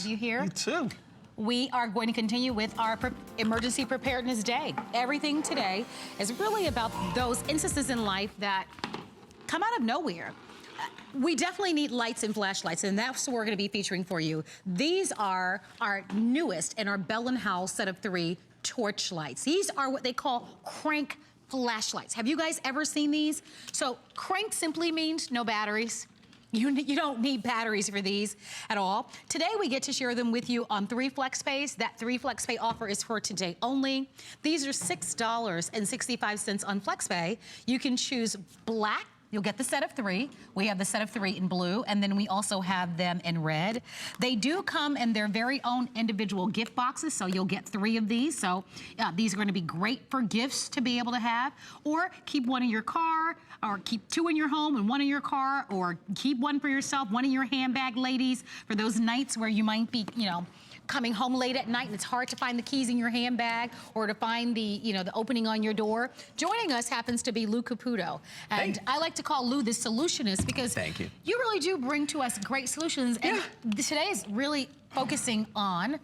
you here. You too. We are going to continue with our Emergency Preparedness Day. Everything today is really about those instances in life that come out of nowhere. We definitely need lights and flashlights, and that's what we're going to be featuring for you. These are our newest in our Bell Howell set of 3 torch lights. These are what they call crank flashlights. Have you guys ever seen these? So crank simply means no batteries. You don't need batteries for these at all. Today we get to share them with you on 3 FlexPays. That 3 FlexPay offer is for today only. These are $6.65 on FlexPay. You can choose black. You'll get the set of 3. We have the set of 3 in blue, and then we also have them in red. They do come in their very own individual gift boxes, so you'll get 3 of these. So these are going to be great for gifts to be able to have, or keep one in your car, or keep 2 in your home and 1 in your car, or keep 1 for yourself, 1 in your handbag, ladies, for those nights where you might be, coming home late at night and it's hard to find the keys in your handbag or to find the, the opening on your door. Joining us happens to be Lou Caputo. And I like to call Lou the solutionist because Thank you. You really do bring to us great solutions. And today is really focusing on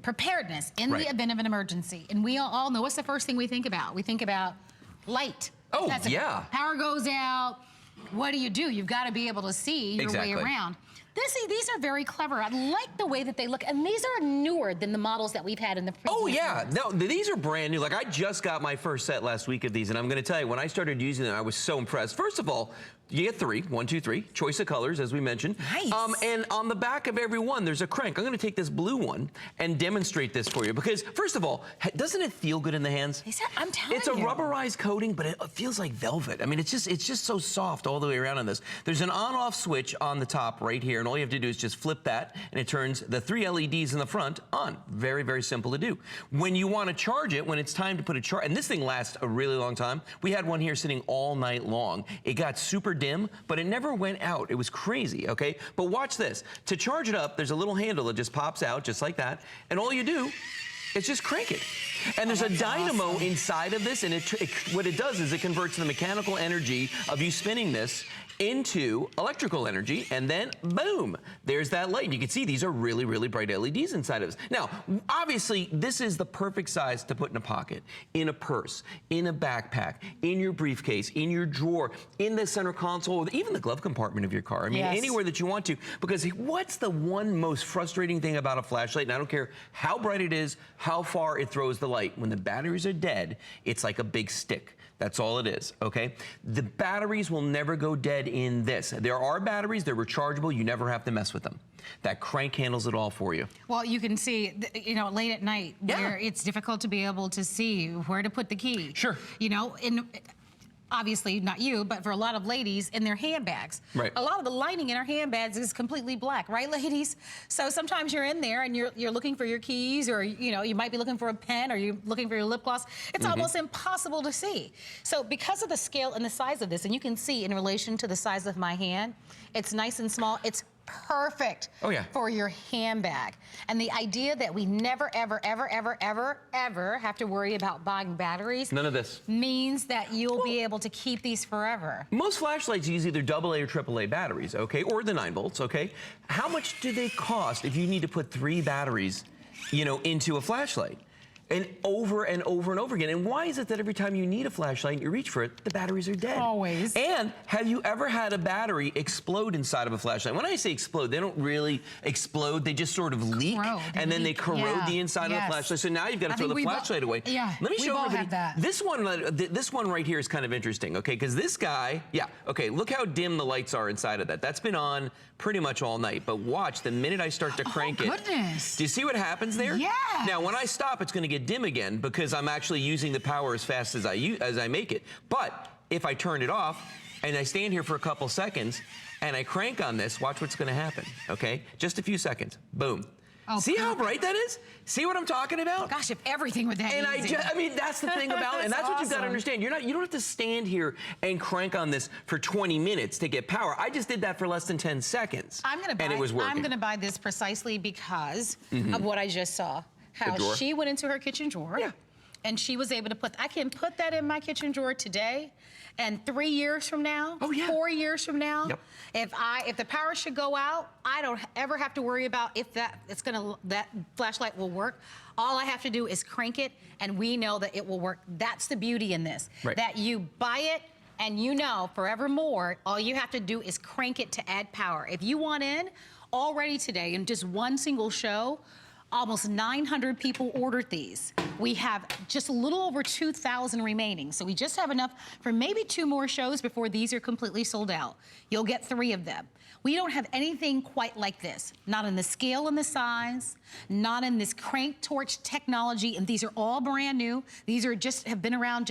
preparedness in the event of an emergency. And we all know, what's the first thing we think about? We think about light. Oh, yeah. Power goes out. What do? You've got to be able to see your way around. These are very clever. I like the way that they look, and these are newer than the models that we've had in the previous years. No, these are brand new. Like, I just got my first set last week of these, and I'm gonna tell you, when I started using them, I was so impressed. First of all, you get 3, 1, 2, 3, choice of colors, as we mentioned. Nice. And on the back of every one, there's a crank. I'm gonna take this blue one and demonstrate this for you, because first of all, doesn't it feel good in the hands? I'm telling you. It's a rubberized coating, but it feels like velvet. I mean, it's just so soft all the way around on this. There's an on-off switch on the top right here, and all you have to do is just flip that, and it turns the 3 LEDs in the front on. Very, very simple to do. When you want to charge it, when it's time to put a charge, and this thing lasts a really long time. We had one here sitting all night long. It got super dim, but it never went out. It was crazy, okay? But watch this. To charge it up, there's a little handle that just pops out just like that, and all you do is just crank it. And there's a dynamo inside of this, and what it does is it converts the mechanical energy of you spinning this into electrical energy, and then boom, there's that light. And you can see these are really, really bright LEDs inside of this. Now, obviously, this is the perfect size to put in a pocket, in a purse, in a backpack, in your briefcase, in your drawer, in the center console, or even the glove compartment of your car. I mean, anywhere that you want to, because what's the one most frustrating thing about a flashlight? And I don't care how bright it is, how far it throws the light. When the batteries are dead, it's like a big stick. That's all it is, okay? The batteries will never go dead in this. There are batteries, they're rechargeable, you never have to mess with them. That crank handles it all for you. Well, you can see, late at night where it's difficult to be able to see where to put the key. Sure. Obviously not you, but for a lot of ladies in their handbags. Right. A lot of the lining in our handbags is completely black, right, ladies? So sometimes you're in there and you're looking for your keys, or you might be looking for a pen, or you're looking for your lip gloss. It's almost impossible to see. So because of the scale and the size of this, and you can see in relation to the size of my hand, it's nice and small. It's perfect for your handbag. And the idea that we never, ever, ever, ever, ever, ever have to worry about buying batteries. None of this. Means that you'll be able to keep these forever. Most flashlights use either AA or AAA batteries, okay, or the 9 volts, okay? How much do they cost if you need to put 3 batteries, into a flashlight? And over and over and over again. And why is it that every time you need a flashlight and you reach for it, the batteries are dead? Always. And have you ever had a battery explode inside of a flashlight? When I say explode, they don't really explode. They just sort of leak, and then they corrode the inside of the flashlight. So now you've got to throw the flashlight away. Let me show everybody. This one right here is kind of interesting, okay? Because this guy, look how dim the lights are inside of that. That's been on pretty much all night. But watch, the minute I start to crank it. Do you see what happens there? Yeah. Now, when I stop, it's going to get dim again because I'm actually using the power as fast as I make it. But if I turn it off and I stand here for a couple seconds and I crank on this, watch what's going to happen, okay? Just a few seconds. Boom. Oh, see how bright that is? See what I'm talking about? Gosh, if everything were that easy. I mean, that's the thing about it, and that's what you've got to understand. You don't have to stand here and crank on this for 20 minutes to get power. I just did that for less than 10 seconds, and it was working. I'm going to buy this precisely because of what I just saw. How she went into her kitchen drawer. And she was able to I can put that in my kitchen drawer today, and 3 years from now, 4 years from now, if the power should go out, I don't ever have to worry about if that flashlight will work. All I have to do is crank it, and we know that it will work. That's the beauty in this, that you buy it, and you know forevermore, all you have to do is crank it to add power. If you want in, already today, in just one single show, almost 900 people ordered these. We have just a little over 2,000 remaining. So we just have enough for maybe 2 more shows before these are completely sold out. You'll get 3 of them. We don't have anything quite like this. Not in the scale and the size, not in this crank torch technology, and these are all brand new. These are have been around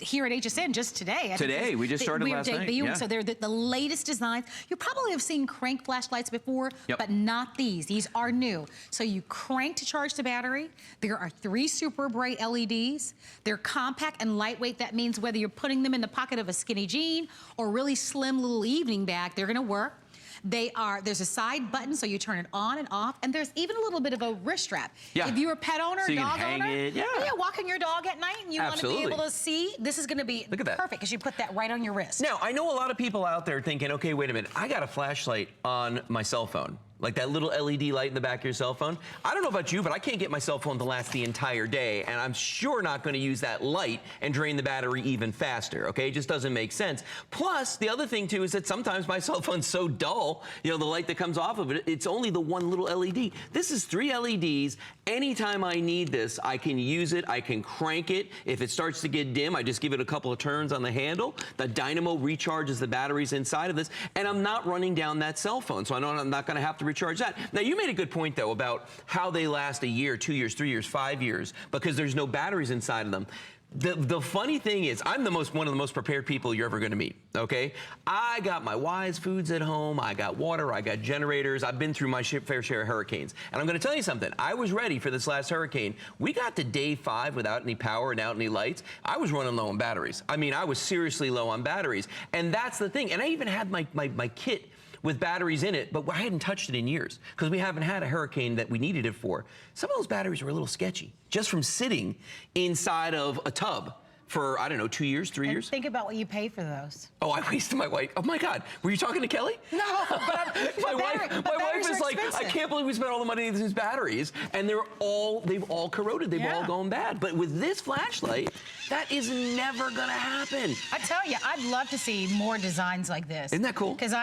here at HSN just today. Today, we just started last night. Yeah. So they're the latest designs. You probably have seen crank flashlights before, but not these. These are new. So you crank to charge the battery. There are 3 super bright LEDs. They're compact and lightweight. That means whether you're putting them in the pocket of a skinny jean or really slim little evening bag, they're gonna work. There's a side button, so you turn it on and off, and there's even a little bit of a wrist strap. If you're a pet owner, so dog owner, walking your dog at night and you want to be able to see, this is going to be perfect because you put that right on your wrist. Now, I know a lot of people out there thinking, okay, wait a minute, I got a flashlight on my cell phone. Like that little LED light in the back of your cell phone. I don't know about you, but I can't get my cell phone to last the entire day, and I'm sure not going to use that light and drain the battery even faster, okay? It just doesn't make sense. Plus, the other thing, too, is that sometimes my cell phone's so dull, you know, the light that comes off of it, it's only the one little LED. This is 3 LEDs. Anytime I need this, I can use it, I can crank it. If it starts to get dim, I just give it a couple of turns on the handle. The dynamo recharges the batteries inside of this, and I'm not running down that cell phone, so I know I'm not going to have to recharge that. Now, you made a good point, though, about how they last a year, 2 years, 3 years, 5 years, because there's no batteries inside of them. The funny thing is, I'm one of the most prepared people you're ever going to meet, okay? I got my Wise Foods at home. I got water. I got generators. I've been through my fair share of hurricanes. And I'm going to tell you something. I was ready for this last hurricane. We got to day 5 without any power and without any lights. I was running low on batteries. I mean, I was seriously low on batteries. And that's the thing. And I even had my kit with batteries in it, but I hadn't touched it in years because we haven't had a hurricane that we needed it for. Some of those batteries were a little sketchy just from sitting inside of a tub for, I don't know, 2 years, 3 years. Think about what you pay for those. Oh, I wasted my wife. Oh my God, were you talking to Kelly? No, but my wife is like, I can't believe we spent all the money on these batteries, and they've all corroded. They've all gone bad. But with this flashlight, that is never gonna happen. I tell you, I'd love to see more designs like this. Isn't that cool? Because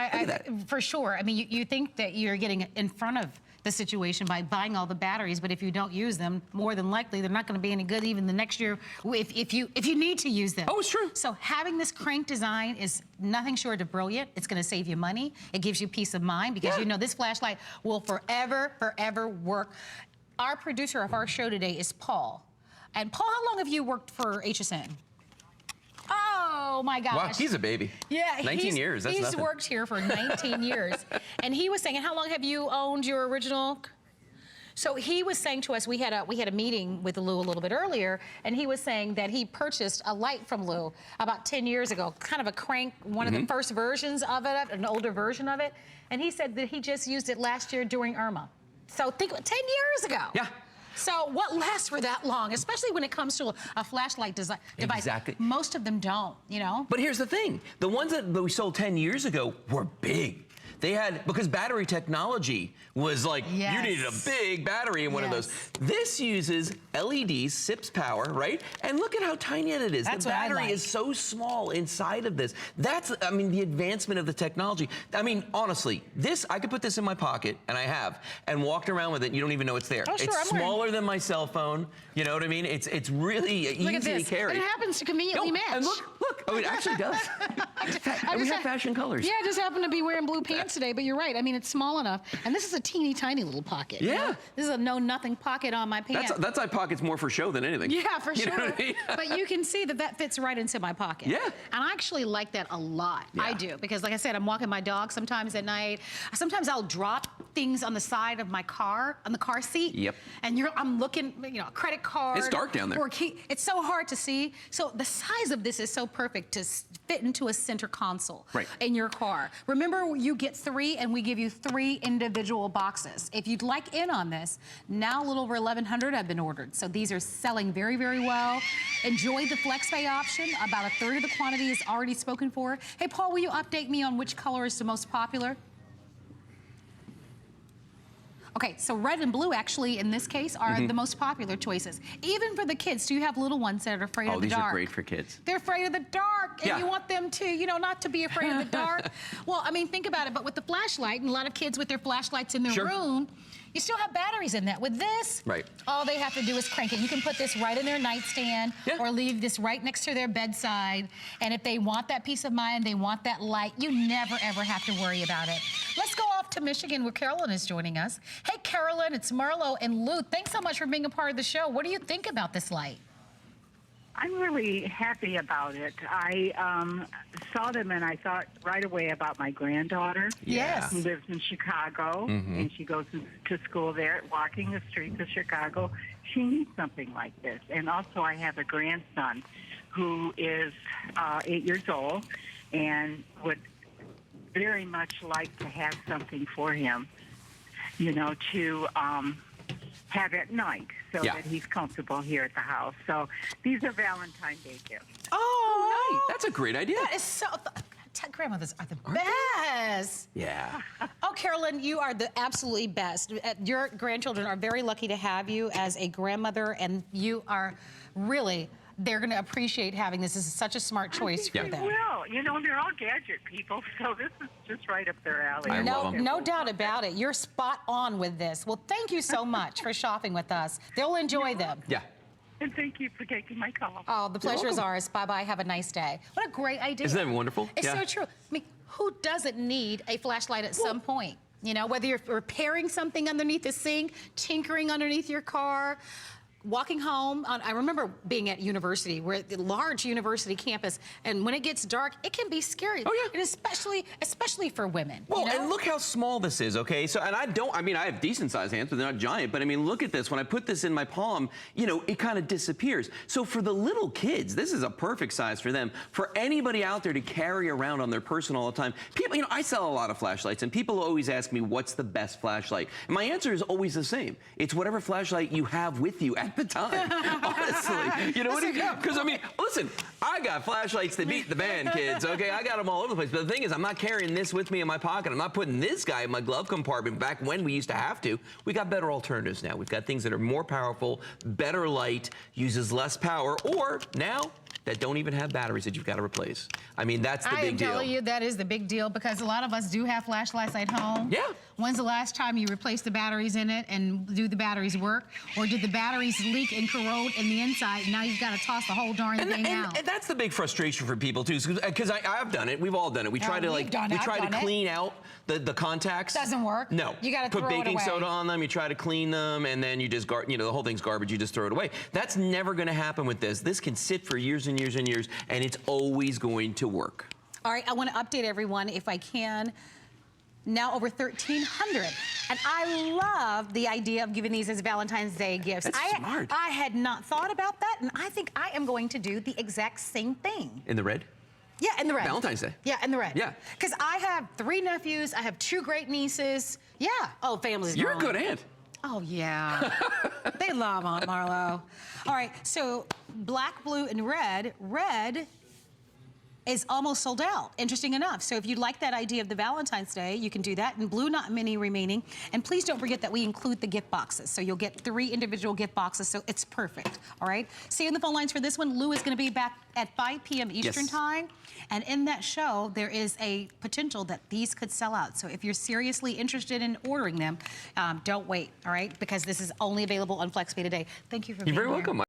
for sure. I mean, you think that you're getting in front of the situation by buying all the batteries, but if you don't use them, more than likely they're not going to be any good even the next year if you need to use them. Oh, it's true. So having this crank design is nothing short of brilliant. It's going to save you money. It gives you peace of mind because you know this flashlight will forever work. Our producer of our show today is Paul. And Paul, how long have you worked for HSN? Oh my gosh. Wow, he's a baby. Yeah, 19 years, that's nothing. He's worked here for 19 years. And he was saying, and how long have you owned your original? So he was saying to us, we had a meeting with Lou a little bit earlier, and he was saying that he purchased a light from Lou about 10 years ago, kind of a crank, one of the first versions of it, an older version of it. And he said that he just used it last year during Irma. So think 10 years ago. Yeah. So what lasts for that long, especially when it comes to a flashlight device? Exactly. Most of them don't, you know? But here's the thing. The ones that we sold 10 years ago were big. They had, because battery technology was like, you needed a big battery in one of those. This uses LEDs, sips power, right? And look at how tiny it is. That's the battery is so small inside of this. That's, I mean, the advancement of the technology. I mean, honestly, this, I could put this in my pocket, and I have, and walked around with it, and you don't even know it's there. Oh, sure, it's smaller than my cell phone. You know what I mean? It's really easy to carry. And it happens to conveniently match. And look, oh, it actually does. And we have fashion colors. Yeah, I just happen to be wearing blue pants today, but you're right. I mean, it's small enough. And this is a teeny tiny little pocket. Yeah. You know? This is a no-nothing pocket on my pants. That's my pocket's more for show than anything. Yeah, for sure. You know what I mean? But you can see that fits right into my pocket. Yeah. And I actually like that a lot. Yeah. I do. Because like I said, I'm walking my dog sometimes at night. Sometimes I'll drop things on the side of my car, on the car seat. Yep. And I'm looking, you know, a credit card. It's dark down there. Or it's so hard to see. So the size of this is so perfect to fit into a center console in your car. Remember, you get 3 and we give you 3 individual boxes. If you'd like in on this, now a little over 1,100 have been ordered. So these are selling very, very well. Enjoy the FlexPay option. About 1/3 of the quantity is already spoken for. Hey, Paul, will you update me on which color is the most popular? Okay, so red and blue actually in this case are the most popular choices. Even for the kids, do you have little ones that are afraid of the dark? Oh, these are great for kids. They're afraid of the dark, and you want them to, you know, not to be afraid of the dark. Well, I mean, think about it, but with the flashlight, and a lot of kids with their flashlights in their room, you still have batteries in that. With this, all they have to do is crank it. You can put this right in their nightstand or leave this right next to their bedside. And if they want that peace of mind, they want that light, you never, ever have to worry about it. Let's go off to Michigan where Carolyn is joining us. Hey, Carolyn, it's Marlo and Lou. Thanks so much for being a part of the show. What do you think about this light? I'm really happy about it. I saw them and I thought right away about my granddaughter. Yes. Who lives in Chicago, and she goes to school there, walking the streets of Chicago. She needs something like this. And also I have a grandson who is 8 years old and would very much like to have something for him, you know, to have at night so that he's comfortable here at the house. So these are Valentine's Day gifts. Oh, nice. That's a great idea. That is so... Grandmothers are the best. Yeah. Oh, Carolyn, you are the absolutely best. Your grandchildren are very lucky to have you as a grandmother, and you are really... They're going to appreciate having this. This is such a smart choice for them. They will. You know, they're all gadget people, so this is just right up their alley. I love them. No doubt about it. You're spot on with this. Well, thank you so much for shopping with us. They'll enjoy them. Yeah. And thank you for taking my call. Oh, the pleasure is ours. Bye-bye. Have a nice day. What a great idea. Isn't that wonderful? It's so true. I mean, who doesn't need a flashlight at some point? You know, whether you're repairing something underneath the sink, tinkering underneath your car, walking home. I remember being at university, where the large university campus, and when it gets dark, it can be scary. Oh, yeah. And especially for women. Well, you know? and look how small this is, okay? So, and I mean, I have decent sized hands, but they're not giant. But I mean, look at this. When I put this in my palm, you know, it kind of disappears. So for the little kids, this is a perfect size for them. For anybody out there to carry around on their person all the time. People, you know, I sell a lot of flashlights, and people always ask me, what's the best flashlight? And my answer is always the same. It's whatever flashlight you have with you at the time. Honestly, you know what? Because I mean, listen, I got flashlights that beat the band, kids. Okay, I got them all over the place. But the thing is, I'm not carrying this with me in my pocket. I'm not putting this guy in my glove compartment. Back when we used to have to, we got better alternatives now. We've got things that are more powerful, better light, uses less power, or now that don't even have batteries that you've got to replace. I mean, that's the big deal. I am telling you, that is the big deal, because a lot of us do have flashlights at home. Yeah. When's the last time you replaced the batteries in it, and do the batteries work? Or did the batteries leak and corrode in the inside, and now you've got to toss the whole darn thing out? And that's the big frustration for people too, because I've done it. We've all done it. We try to clean out the contacts. Doesn't work. No. You got to throw it away. Put baking soda on them. You try to clean them, and then you just you know, the whole thing's garbage. You just throw it away. That's never going to happen with this. This can sit for years and years and years, and it's always going to work. All right, I want to update everyone, if I can. Now over 1,300. And I love the idea of giving these as Valentine's Day gifts. That's smart. I had not thought about that, and I think I am going to do the exact same thing. In the red? Yeah, in the red. Valentine's Day. Yeah, in the red. Yeah. Because I have 3 nephews, I have 2 great nieces. Yeah. Oh, family's You're growing. a good aunt. Oh, yeah. They love Aunt Marlo. All right, so black, blue, and red. Red is almost sold out, interesting enough. So if you'd like that idea of the Valentine's Day, you can do that. In blue, not many remaining. And please don't forget that we include the gift boxes. So you'll get 3 individual gift boxes, so it's perfect, all right? Stay on the phone lines for this one. Lou is gonna be back at 5 p.m. Eastern time. And in that show, there is a potential that these could sell out. So if you're seriously interested in ordering them, don't wait, all right? Because this is only available on FlexPay today. Thank you for being here. You're very welcome.